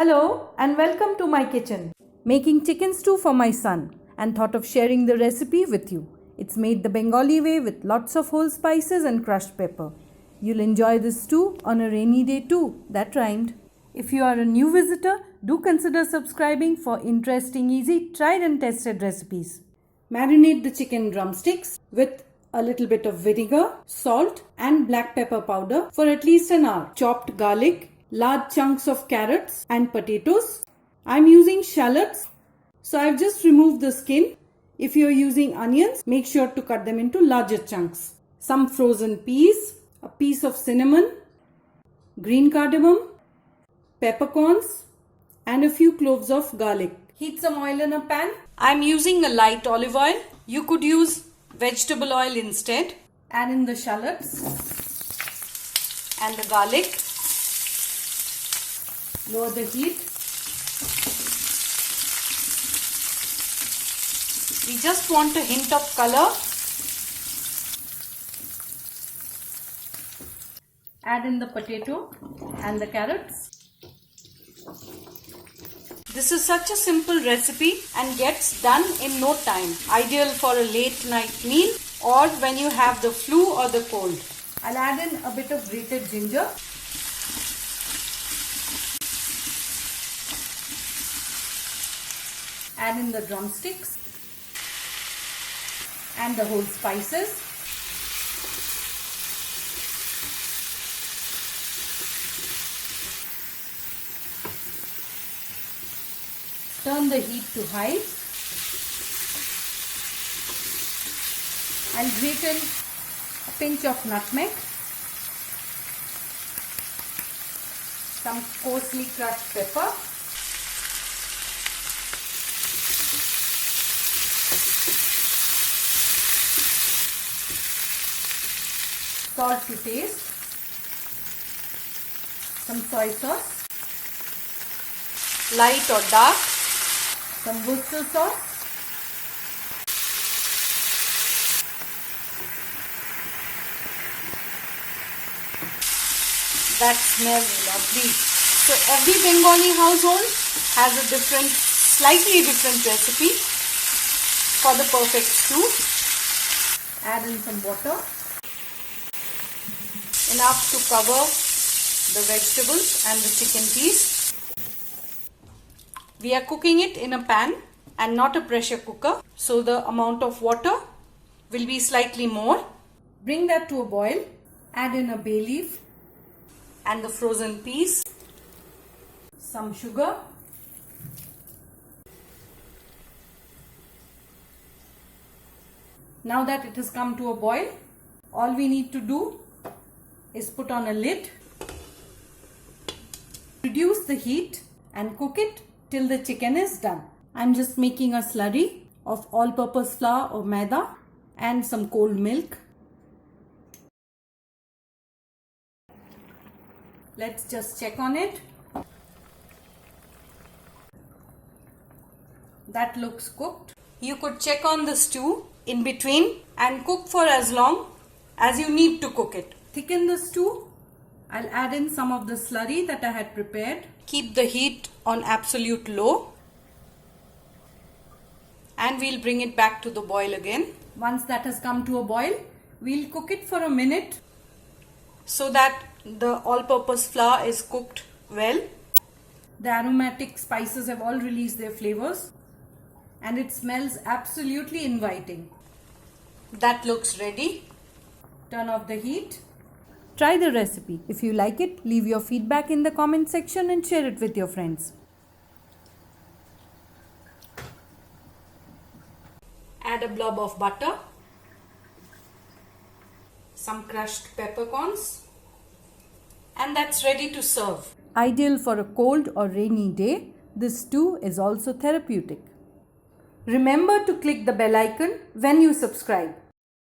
Hello and welcome to my kitchen. Making chicken stew for my son and thought of sharing the recipe with you. It's made the Bengali way with lots of whole spices and crushed pepper. You'll enjoy this stew on a rainy day too. That rhymed. If you are a new visitor, do consider subscribing for interesting, easy, tried and tested recipes. Marinate the chicken drumsticks with a little bit of vinegar, salt and black pepper powder for at least an hour. Chopped garlic, large chunks of carrots and potatoes. I'm using shallots, so I've just removed the skin. If you're using onions, make sure to cut them into larger chunks. Some frozen peas, a piece of cinnamon, green cardamom, peppercorns and a few cloves of garlic. Heat some oil in a pan. I'm using a light olive oil. You could use vegetable oil instead. Add in the shallots and the garlic. Lower the heat. We just want a hint of color. Add in the potato and the carrots. This is such a simple recipe and gets done in no time. Ideal for a late night meal or when you have the flu or the cold. I'll add in a bit of grated ginger. Add in the drumsticks and the whole spices. Turn the heat to high. I'll grate in a pinch of nutmeg, some coarsely crushed pepper, salt to taste, some soy sauce, light or dark, some Worcester sauce, that smells lovely. So every Bengali household has a slightly different recipe for the perfect stew. Add in some water, enough to cover the vegetables and the chicken piece. We are cooking it in a pan and not a pressure cooker, so the amount of water will be slightly more. Bring that to a boil. Add in a bay leaf and the frozen peas, some sugar, now that it has come to a boil, all we need to do is put on a lid, reduce the heat and cook it till the chicken is done. I'm just making a slurry of all-purpose flour or maida and some cold milk. Let's just check on it. That looks cooked. You could check on the stew in between and cook for as long as you need to cook it. Thicken the stew. I'll add in some of the slurry that I had prepared. Keep the heat on absolute low. And we'll bring it back to the boil again. Once that has come to a boil, we'll cook it for a minute so that the all-purpose flour is cooked well. The aromatic spices have all released their flavors and it smells absolutely inviting. That looks ready. Turn off the heat. Try the recipe. If you like it, leave your feedback in the comment section and share it with your friends. Add a blob of butter, some crushed peppercorns, and that's ready to serve. Ideal for a cold or rainy day, this stew is also therapeutic. Remember to click the bell icon when you subscribe.